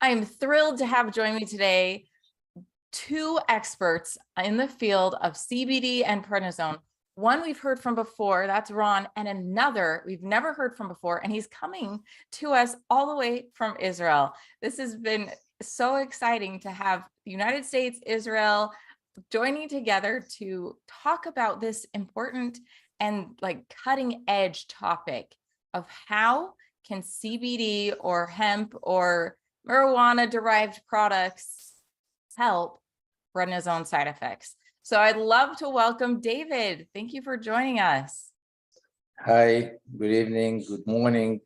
I'm thrilled to have join me today two experts in the field of CBD and prednisone. One we've heard from before, that's Ron, and another we've never heard from before, and he's coming to us all the way from Israel. This has been so exciting to have the United States, Israel joining together to talk about this important and cutting edge topic of how can CBD or hemp or marijuana derived products help prednisone side effects. So I'd love to welcome David. Thank you for joining us. Hi, good evening, good morning.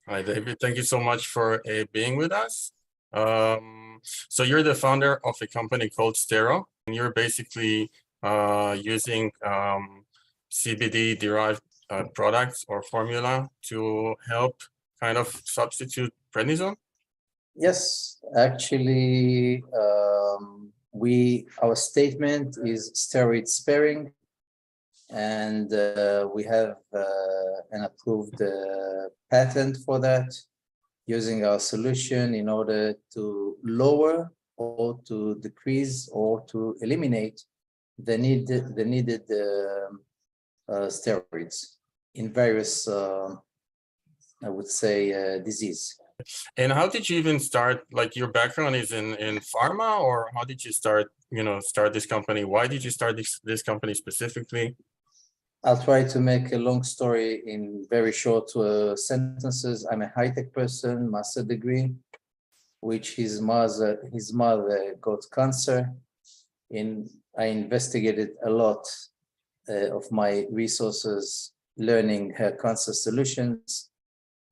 Hi, David. Thank you so much for being with us. So you're the founder of a company called Stero, and you're basically using CBD derived products or formula to help kind of substitute prednisone? Yes, actually, our statement is steroid sparing, and we have an approved patent for that, using our solution in order to lower or to decrease or to eliminate the needed steroids in various, I would say, disease. And how did you even start? Like, your background is in pharma, or how did you start this company? Why did you start this company specifically? I'll try to make a long story in very short sentences. I'm a high-tech person, master degree, which his mother got cancer. I investigated a lot of my resources learning her cancer solutions,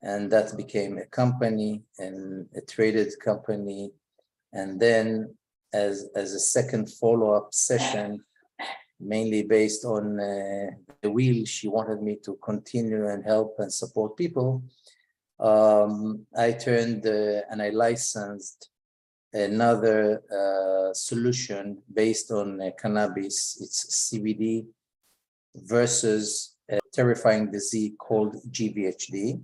and that became a company and a traded company. And then as a second follow-up session, mainly based on the will she wanted me to continue and help and support people, I turned and I licensed another solution based on cannabis. It's CBD versus a terrifying disease called GVHD.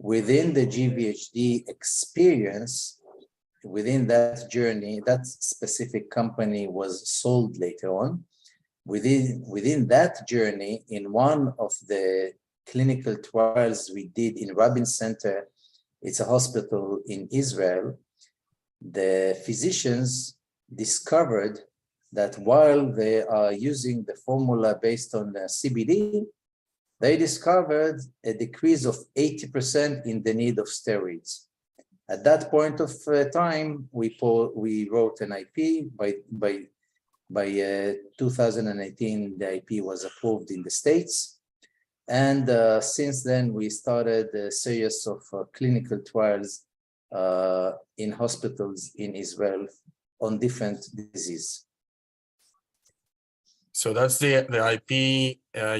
Within the GVHD experience, within that journey, that specific company was sold later on. Within that journey, in one of the clinical trials we did in Rabin Center, it's a hospital in Israel, the physicians discovered that while they are using the formula based on the CBD, they discovered a decrease of 80% in the need of steroids. At that point of time, we wrote an IP. By 2018, the IP was approved in the States. And since then, we started a series of clinical trials in hospitals in Israel on different diseases. So that's the IP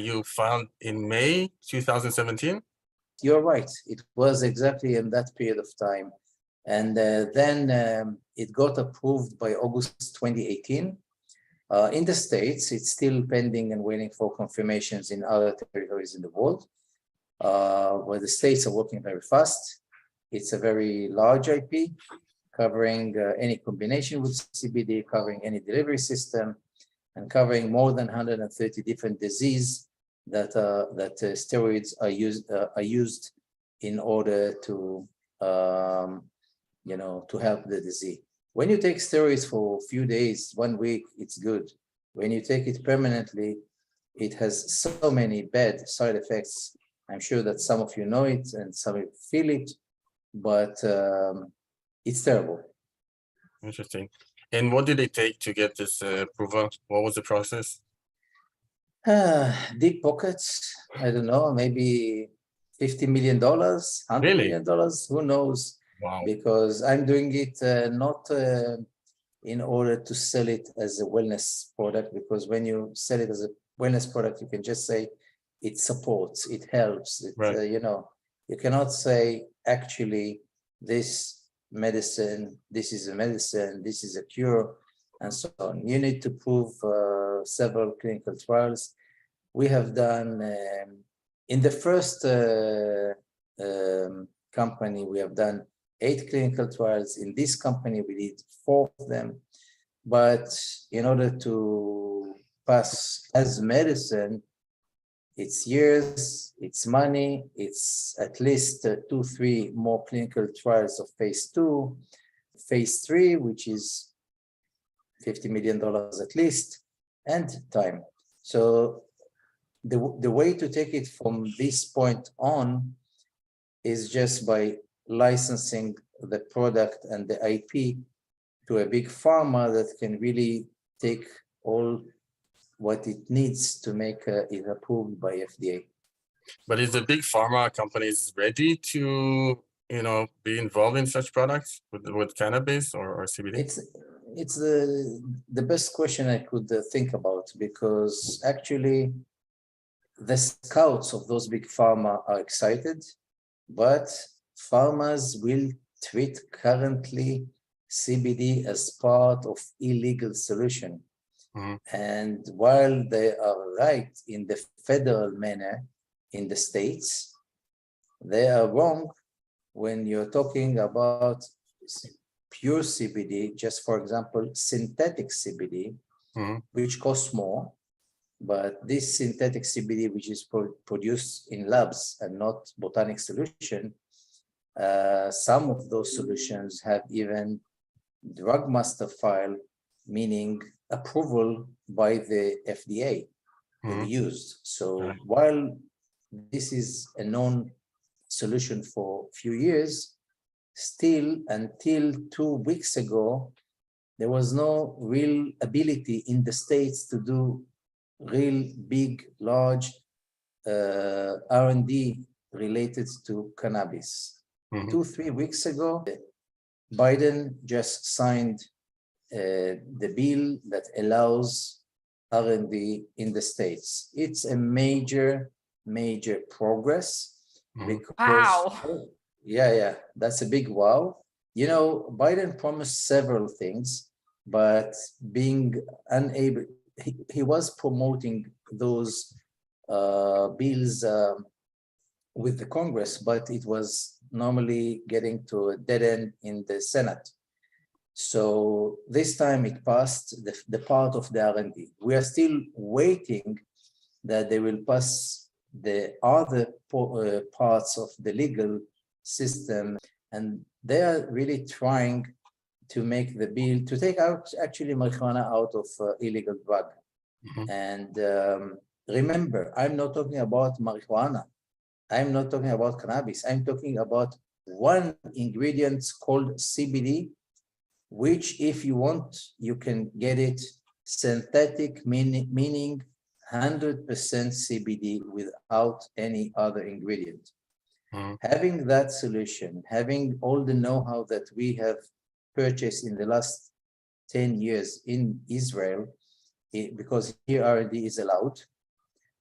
you found in May 2017? You're right. It was exactly in that period of time. And then it got approved by August 2018. In the States, it's still pending and waiting for confirmations in other territories in the world, where the states are working very fast. It's a very large IP, covering any combination with CBD, covering any delivery system, and covering more than 130 different diseases that steroids are used in order to to help the disease. When you take steroids for a few days, 1 week, it's good. When you take it permanently, it has so many bad side effects. I'm sure that some of you know it and some of you feel it, but it's terrible. Interesting. And what did it take to get this approval? What was the process? Deep pockets, I don't know, maybe $50 million, $100 million, who knows? Wow. Because I'm doing it not in order to sell it as a wellness product, because when you sell it as a wellness product, you can just say it supports, it helps, Right. You cannot say actually this medicine, this is a medicine, this is a cure, and so on. You need to prove several clinical trials. We have done, in the first company, we have done 8 clinical trials. In this company, we did 4 of them. But in order to pass as medicine, it's years, it's money, it's at least 2-3 more clinical trials of phase 2, phase 3, which is $50 million at least, and time. So the way to take it from this point on is just by licensing the product and the IP to a big pharma that can really take all what it needs to make it approved by FDA. But is the big pharma companies ready to, be involved in such products with cannabis or CBD? It's the best question I could think about, because actually the scouts of those big pharma are excited, but pharmas will treat currently CBD as part of illegal solution. Mhm. And while they are right in the federal manner in the states, they are wrong when you're talking about pure CBD, just for example, synthetic CBD, Mhm. which costs more. But this synthetic CBD, which is produced in labs and not botanic solution, some of those solutions have even drug master file, meaning approval by the FDA to be Mhm. used. So Right. while this is a known solution for a few years, still until 2 weeks ago, there was no real ability in the States to do real big, large R&D related to cannabis. Mhm. 2-3 weeks ago, Biden just signed the bill that allows R&D in the States. It's a major progress Mhm. because, Wow. yeah, that's a big wow. Biden promised several things, but being unable, he was promoting those bills with the Congress, but it was normally getting to a dead end in the Senate. So this time it passed the part of the R&D. We are still waiting that they will pass the other parts of the legal system, and they are really trying to make the bill to take out actually marijuana out of illegal drug. Mhm. And remember, I'm not talking about marijuana. I'm not talking about cannabis. I'm talking about one ingredient called CBD, which if you want, you can get it synthetic, meaning 100% CBD without any other ingredient. Mhm. Having that solution, having all the know-how that we have purchased in the last 10 years in Israel, because here R&D is allowed.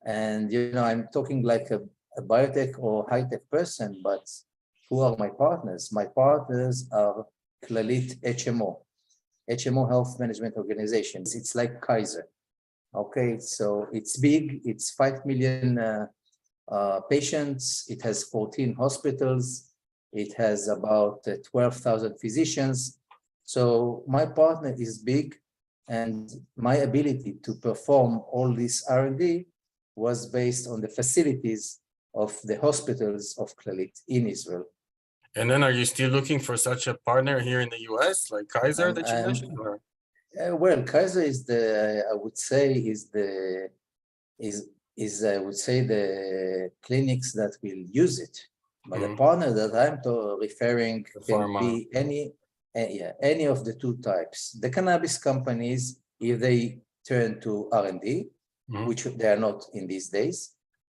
And, I'm talking like a biotech or high-tech person, but who are my partners? My partners are Clalit HMO Health Management Organizations. It's like Kaiser. Okay, so it's big. It's 5 million patients. It has 14 hospitals. It has about 12,000 physicians. So my partner is big, and my ability to perform all this R&D was based on the facilities of the hospitals of Clalit in Israel. And then are you still looking for such a partner here in the US, like Kaiser that you mentioned? Or? Well, Kaiser is I would say, I would say the clinics that will use it. But the Mhm. partner that I'm referring The can pharma. be any of the two types. The cannabis companies, if they turn to R&D, Mhm. which they are not in these days,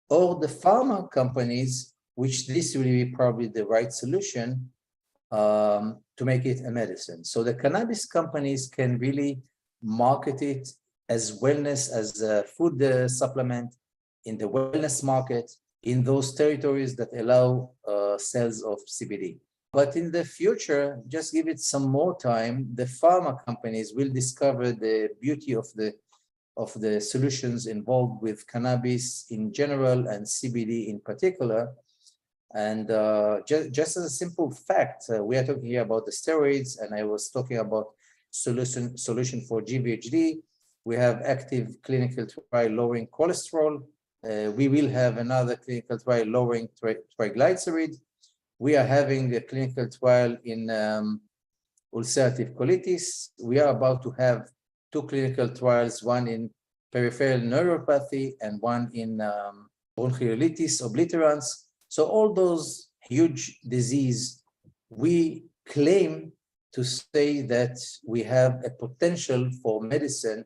or the pharma companies, which this will be probably the right solution to make it a medicine. So the cannabis companies can really market it as wellness, as a food supplement in the wellness market in those territories that allow sales of CBD. But in the future, just give it some more time, the pharma companies will discover the beauty of the solutions involved with cannabis in general and CBD in particular. And just as a simple fact, we are talking here about the steroids, and I was talking about solution for GVHD. We have active clinical trial lowering cholesterol. We will have another clinical trial lowering triglyceride. We are having a clinical trial in ulcerative colitis. We are about to have 2 clinical trials, one in peripheral neuropathy and one in bronchiolitis obliterans. So all those huge disease, we claim to say that we have a potential for medicine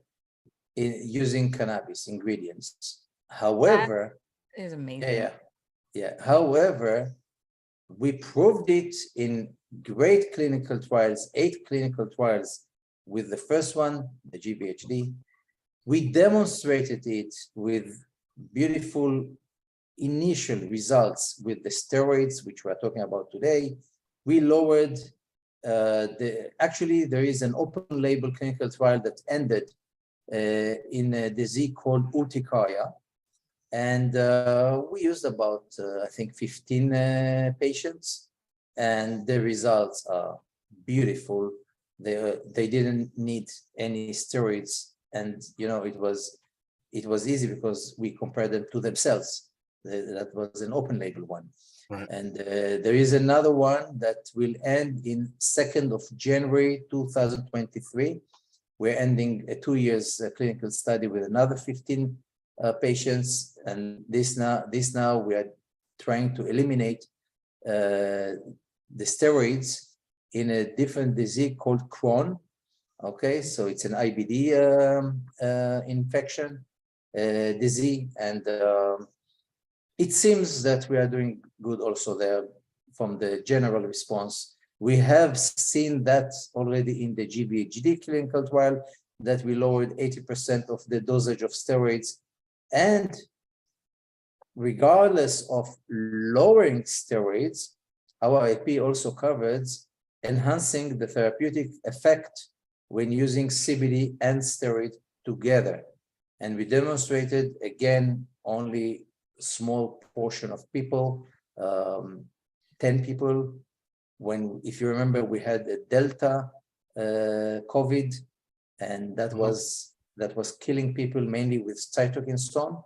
in using cannabis ingredients. However, Is amazing. However, we proved it in great clinical trials, 8 clinical trials with the first one, the GVHD. We demonstrated it with beautiful initial results with the steroids, which we're talking about today. We lowered actually there is an open label clinical trial that ended in a disease called urticaria. And we used about, I think, 15 patients, and the results are beautiful. They didn't need any steroids, and it was easy because we compared them to themselves. That was an open label one. Right. And there is another one that will end in 2nd of January 2023. We're ending a 2 years clinical study with another 15 patients, and this now we are trying to eliminate the steroids in a different disease called Crohn. Okay, so it's an IBD infection disease, and it seems that we are doing good also there from the general response. We have seen that already in the GVHD clinical trial, that we lowered 80% of the dosage of steroids. And regardless of lowering steroids, our IP also covers enhancing the therapeutic effect when using CBD and steroid together. And we demonstrated, again, only a small portion of people, 10 people. When, if you remember, we had a Delta COVID, and that was killing people mainly with cytokine storm.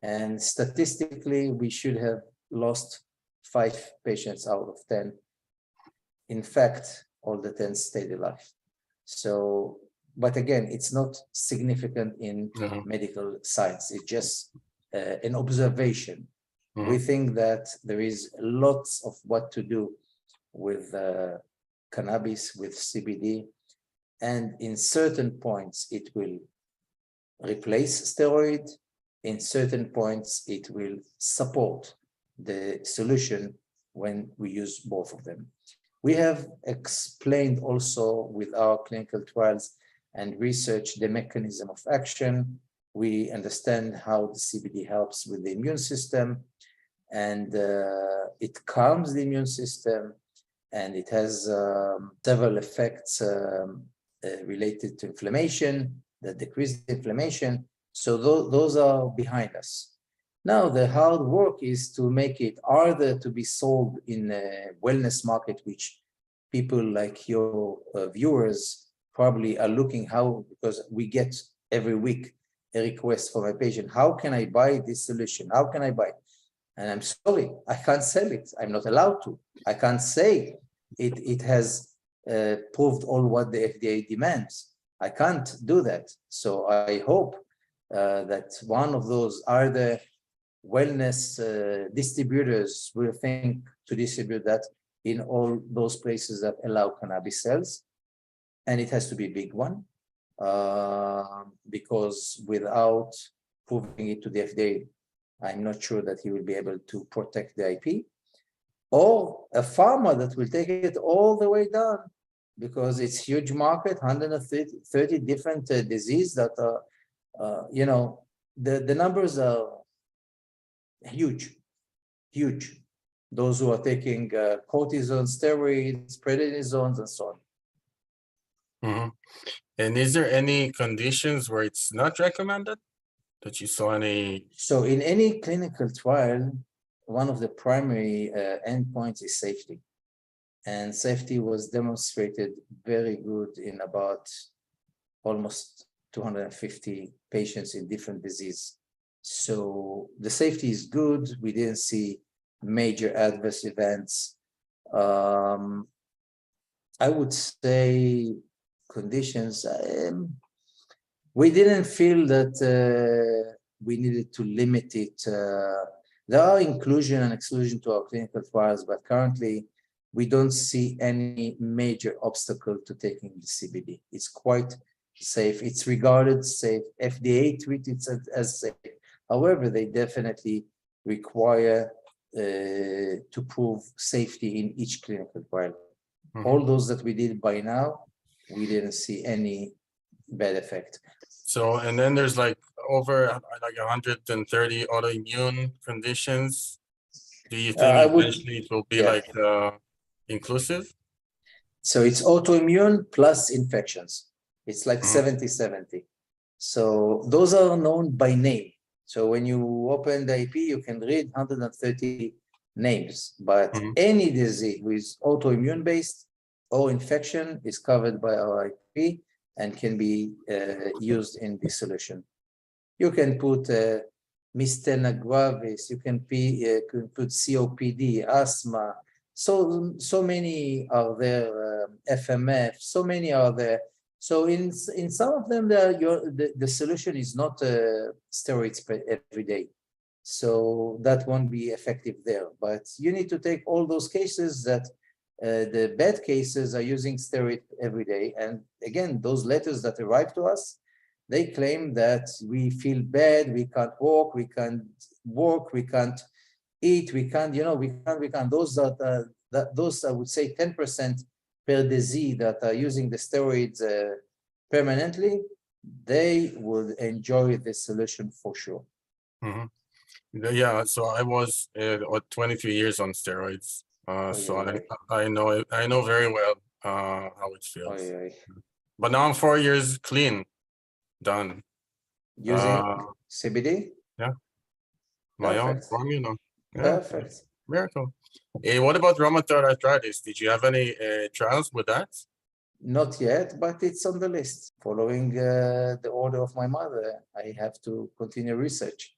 And statistically, we should have lost 5 patients out of 10. In fact, all the 10 stayed alive. So, but again, it's not significant in medical science. It's just an observation. We think that there is lots of what to do with cannabis, with CBD. And in certain points, it will replace steroid. In certain points, it will support the solution when we use both of them. We have explained also with our clinical trials and research the mechanism of action. We understand how the CBD helps with the immune system, and it calms the immune system, and it has several effects related to inflammation that decrease the inflammation. So those are behind us. Now the hard work is to make it harder to be sold in a wellness market, which people like your viewers probably are looking how, because we get every week a request from a patient, how can I buy this solution? How can I buy it? And I'm sorry, I can't sell it. I'm not allowed to. I can't say it has proved all what the FDA demands. I can't do that. So I hope that one of those are the wellness distributors will think to distribute that in all those places that allow cannabis sales. And it has to be a big one, because without proving it to the FDA, I'm not sure that he will be able to protect the IP, or a farmer that will take it all the way down, because it's huge market, 130 different diseases that are, the numbers are huge. Those who are taking cortisone, steroids, prednisones, and so on. And is there any conditions where it's not recommended that you saw any? So in any clinical trial, one of the primary endpoints is safety. And safety was demonstrated very good in about almost 250 patients in different disease. So the safety is good. We didn't see major adverse events. I would say conditions, we didn't feel that we needed to limit it. There are inclusion and exclusion to our clinical trials, but currently we don't see any major obstacle to taking the CBD. It's quite safe. It's regarded safe. FDA treats it as safe. However, they definitely require to prove safety in each clinical trial. All those that we did by now, we didn't see any bad effect. So, and then there's like over like 130 autoimmune conditions. Do you think eventually it will be like inclusive? So it's autoimmune plus infections. It's like 70-70. So those are known by name. So when you open the IP, you can read 130 names, but any disease with autoimmune based or infection is covered by our IP and can be used in this solution. You can put myasthenia gravis, you can put COPD, asthma, so many are there, FMF, so many are there. So in some of them, the solution is not steroids every day. So that won't be effective there. But you need to take all those cases that the bad cases are using steroid every day. And again, those letters that arrive to us, they claim that we feel bad, we can't walk, we can't work, we can't eat, we can't, we can't. Those are those I would say 10% per disease that are using the steroids permanently, they would enjoy this solution for sure. Yeah, so I was 23 years on steroids, so I know very well how it feels. But now I'm 4 years clean, done. Using CBD? Yeah, my own Perfect. formula. Yeah. Perfect. Miracle. What about rheumatoid arthritis? Did you have any trials with that? Not yet, but it's on the list. Following the order of my mother, I have to continue research.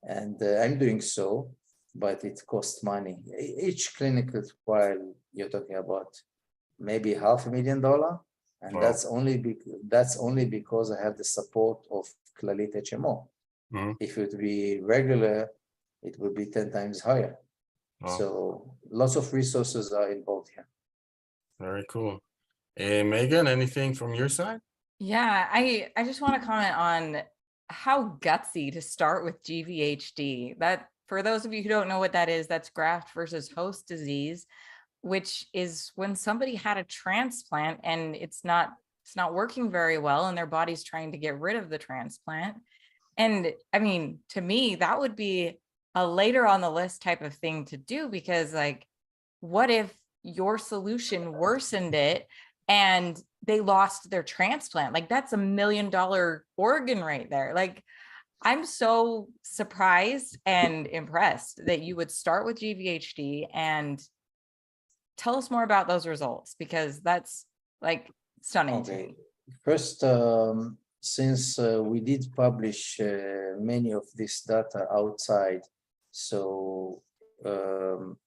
And I'm doing so, but it costs money. Each clinical trial you're talking about, maybe $500,000, and that's only because I have the support of Clalit HMO. If it would be regular, it would be 10 times higher. So lots of resources are involved here. Very cool. Megan, anything from your side? Yeah, I just want to comment on how gutsy to start with GVHD. That, for those of you who don't know what that is, that's graft versus host disease, which is when somebody had a transplant and it's not working very well and their body's trying to get rid of the transplant. And I mean, to me, that would be a later on the list type of thing to do, because like, what if your solution worsened it and they lost their transplant? Like, that's $1 million organ right there. Like, I'm so surprised and impressed that you would start with GVHD, and tell us more about those results, because that's like stunning to me. First, since we did publish many of this data outside, so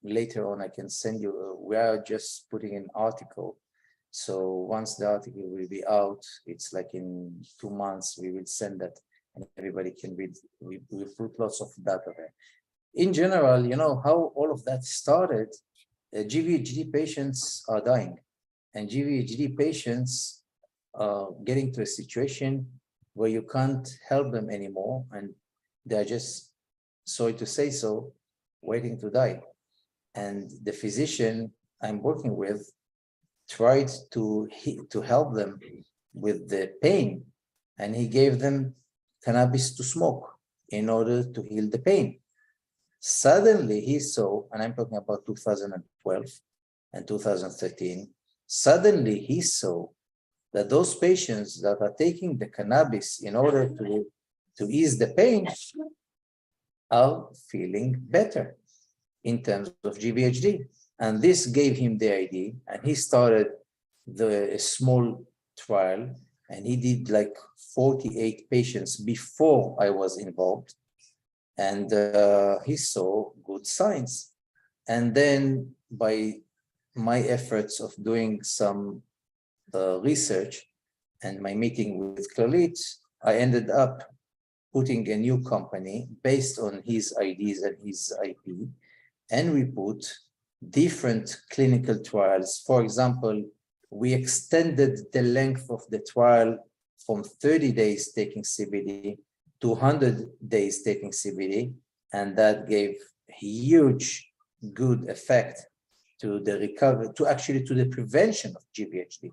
later on I can send you, we are just putting an article. So once the article will be out, it's like in 2 months, we will send that and everybody can read. We put lots of data there. In general, how all of that started, GVHD patients are dying, and GVHD patients are getting to a situation where you can't help them anymore, and they're just, sorry to say so, waiting to die. And the physician I'm working with tried to help them with the pain, and he gave them cannabis to smoke in order to heal the pain. Suddenly he saw, and I'm talking about 2012 and 2013, suddenly he saw that those patients that are taking the cannabis in order to ease the pain are feeling better. in terms of GVHD. And this gave him the idea, and he started a small trial, and he did like 48 patients before I was involved, and he saw good signs. And then by my efforts of doing some research and my meeting with Clalit, I ended up putting a new company based on his ideas and his IP, and we put different clinical trials. For example, we extended the length of the trial from 30 days taking CBD to 100 days taking CBD, and that gave huge good effect to the recovery, to the prevention of GVHD.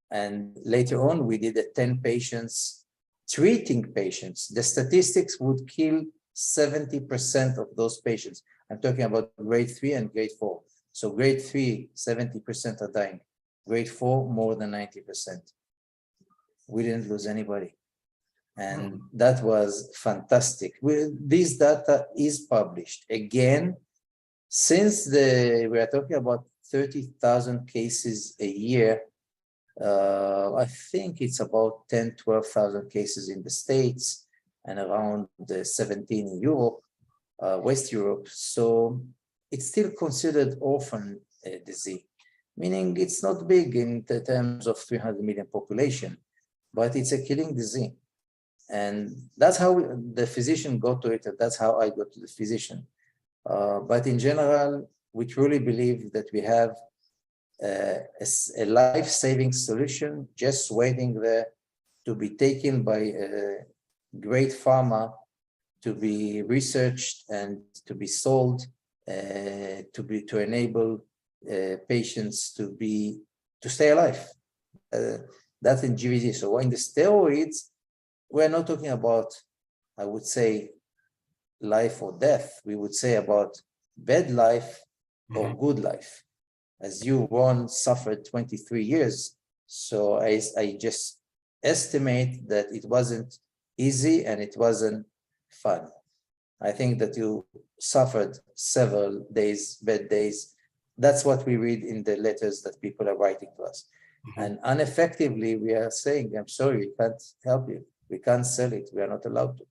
And later on, we did 10 patients, treating patients. The statistics would kill 70% of those patients. I'm talking about grade 3 and grade 4. So grade 3, 70% are dying. Grade 4, more than 90%. We didn't lose anybody. And that was fantastic. This data is published. Again, since we are talking about 30,000 cases a year, I think it's about 10, 12,000 cases in the States and around 17 in Europe, West Europe. So it's still considered orphan disease, meaning it's not big in terms of 300 million population, but it's a killing disease. And that's how the physician got to it, and that's how I got to the physician. But in general, we truly believe that we have a life-saving solution just waiting there to be taken by a great pharma, to be researched and to be sold, to enable patients to stay alive. That's in GVHD. So in the steroids, we're not talking about, I would say, life or death. We would say about bad life or good life. As you, Ron, suffered 23 years. So I just estimate that it wasn't easy and it wasn't fun. I think that you suffered several days, bad days. That's what we read in the letters that people are writing to us. And ineffectively, we are saying, I'm sorry, we can't help you. We can't sell it. We are not allowed to.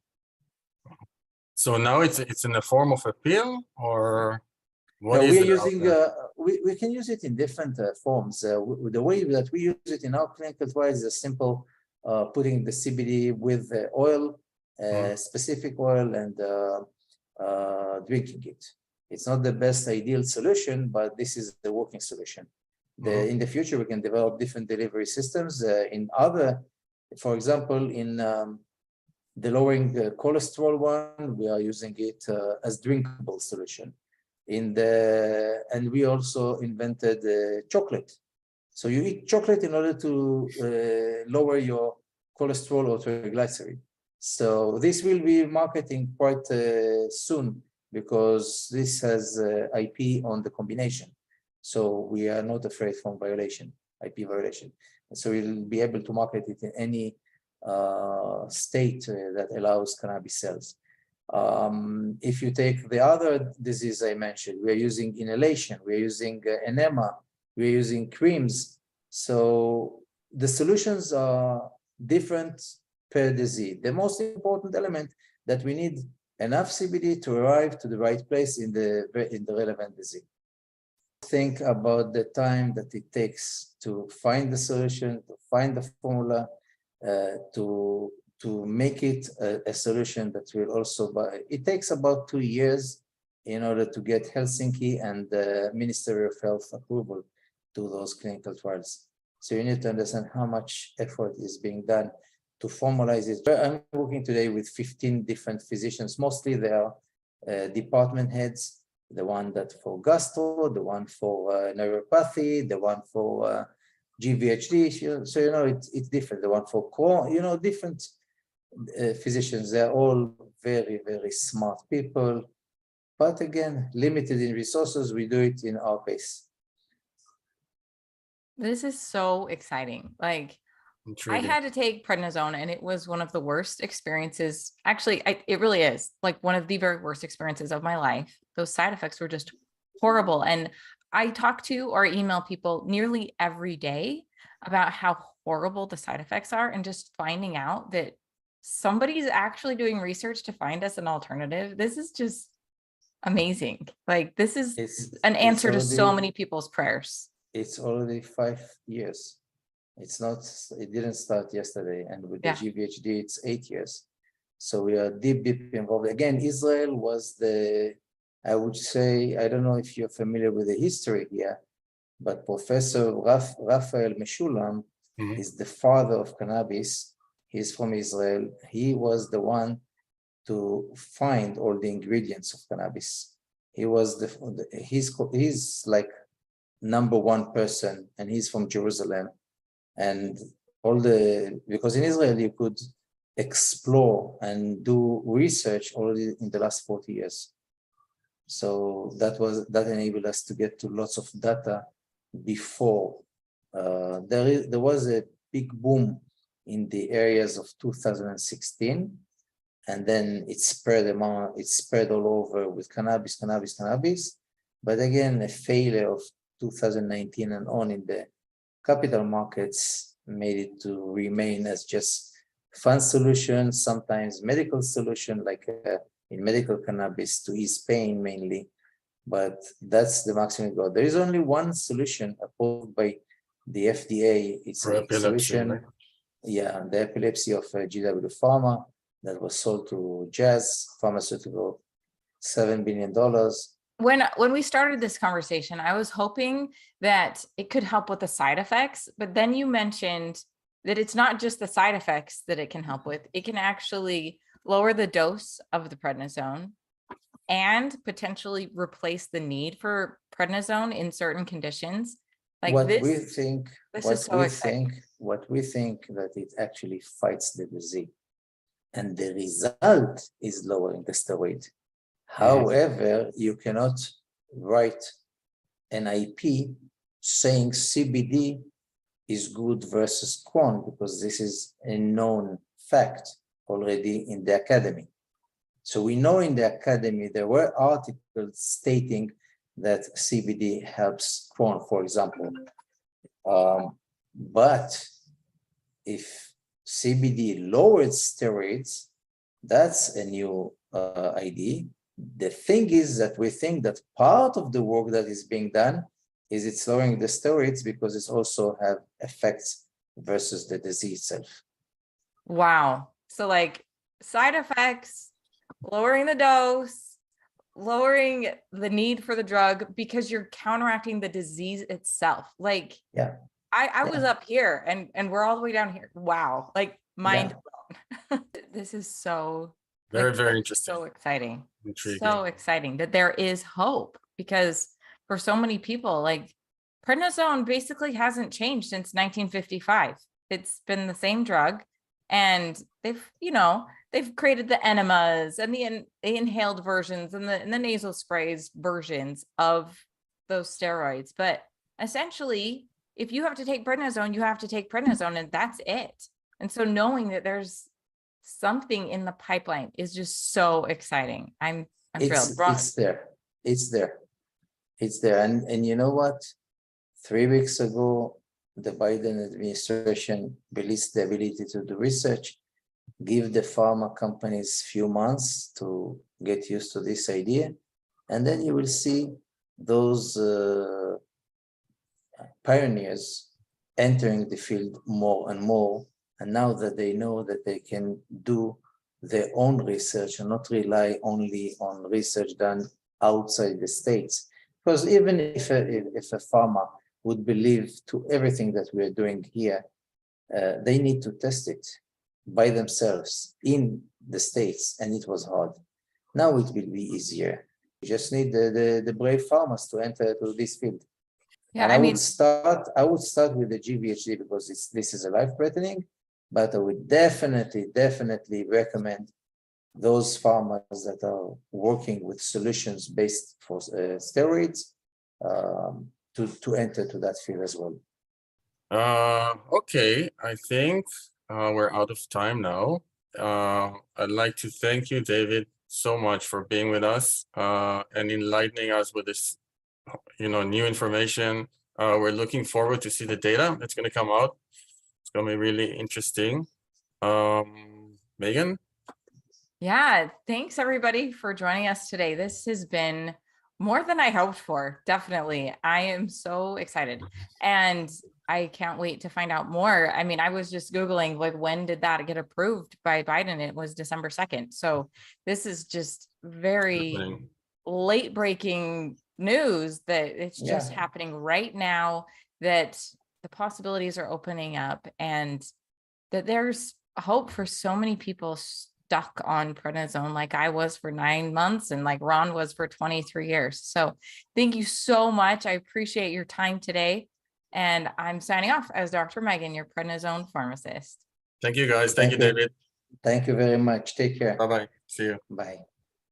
So now it's in the form of a pill, or what No, is we are it? using, we can use it in different forms. The way that we use it in our clinical trials is a simple putting the CBD with oil, specific oil, and drinking it. It's not the best ideal solution, but this is the working solution. In the future, we can develop different delivery systems in other, for example, in the lowering cholesterol one, we are using it as drinkable solution. And we also invented chocolate. So you eat chocolate in order to lower your cholesterol or triglyceride. So this will be marketing quite soon because this has IP on the combination. So we are not afraid from violation, IP violation. And so we'll be able to market it in any state that allows cannabis sales. If you take the other disease I mentioned, we are using inhalation, we are using enema, we are using creams. So the solutions are different per disease. The most important element that we need enough CBD to arrive to the right place in the relevant disease. Think about the time that it takes to find the solution, to find the formula, to make it a solution that will also buy. It takes about 2 years in order to get Helsinki and the Ministry of Health approval to those clinical trials. So you need to understand how much effort is being done to formalize it. I'm working today with 15 different physicians. Mostly they are department heads, the one that for gastro, the one for neuropathy, the one for GVHD. So, you know, it's different. The one for Crohn, you know, different physicians. They're all very, very smart people. But again, limited in resources, we do it in our pace. This is so exciting. Like, I Intriguing. had to take prednisone and it was one of the worst experiences. Actually, it really is like one of the very worst experiences of my life. Those side effects were just horrible. And I talk to or email people nearly every day about how horrible the side effects are, and just finding out that somebody's actually doing research to find us an alternative. This is just amazing. Like this is It's an it's answer to so already many people's prayers. it's already 5 years. It's not, it didn't start yesterday, and with the Yeah. GVHD, it's 8 years. So we are deep involved. Again, Israel was the, I would say, I don't know if you're familiar with the history here, but Professor Raphael Meshulam Mhm. is the father of cannabis. He's from Israel. He was the one to find all the ingredients of cannabis. He was he's like number one person, and he's from Jerusalem. And because in Israel you could explore and do research already in the last 40 years. So that enabled us to get to lots of data before. There was a big boom in the areas of 2016, and then it spread all over with cannabis. But again, a failure of 2019 and on in the capital markets made it to remain as just fund solution, sometimes medical solution, like in medical cannabis to ease pain mainly. But that's the maximum goal. There is only one solution approved by the FDA. It's For a epilepsy, solution, right? yeah, the epilepsy of GW Pharma that was sold to Jazz Pharmaceutical, $7 billion. When we started this conversation, I was hoping that it could help with the side effects, but then you mentioned that it's not just the side effects that it can help with. It can actually lower the dose of the prednisone and potentially replace the need for prednisone in certain conditions. Like What this, we think, this is so exciting. what we think that it actually fights the disease, and the result is lowering the steroid. However, you cannot write an IP saying CBD is good versus Crohn, because this is a known fact already in the academy. So we know in the academy there were articles stating that CBD helps Crohn, for example. But if CBD lowers steroids, that's a new idea. The thing is that we think that part of the work that is being done is it's lowering the steroids because it's also have effects versus the disease itself. Wow. So like side effects, lowering the dose, lowering the need for the drug because you're counteracting the disease itself. Like, yeah, I was up here and we're all the way down here. Wow. Like mind blown. This is so Very, like, very interesting. so exciting. Intriguing. So exciting that there is hope, because for so many people, like prednisone basically hasn't changed since 1955. It's been the same drug, and they've created the enemas and the inhaled versions and the nasal sprays versions of those steroids. But essentially, if you have to take prednisone, you have to take prednisone, and that's it. And so knowing that there's something in the pipeline is just so exciting. I'm thrilled. It's there. And you know what? 3 weeks ago, the Biden administration released the ability to do research, give the pharma companies few months to get used to this idea. And then you will see those pioneers entering the field more and more. And now that they know that they can do their own research and not rely only on research done outside the States. Because even if a pharma would believe to everything that we are doing here, they need to test it by themselves in the States, and it was hard. Now it will be easier. You just need the brave farmers to enter to this field. Yeah, and I would start with the GVHD because this is a life-threatening, but I would definitely recommend those farmers that are working with solutions based for steroids to enter to that field as well. Okay, I think we're out of time now. I'd like to thank you, David, so much for being with us and enlightening us with this, new information. We're looking forward to see the data that's going to come out. It's going to be really interesting. Megan? Yeah, thanks everybody for joining us today. This has been more than I hoped for. Definitely. I am so excited and I can't wait to find out more. I mean, I was just Googling, like, when did that get approved by Biden? It was December 2nd. So this is just very Happening. late breaking news that it's just Yeah. happening right now, that the possibilities are opening up and that there's hope for so many people stuck on prednisone, like I was for 9 months and like Ron was for 23 years. So thank you so much. I appreciate your time today. And I'm signing off as Dr. Megan, your prednisone pharmacist. Thank you, guys. Thank you, Thank you. David. Thank you very much. Take care. Bye-bye. See you. Bye.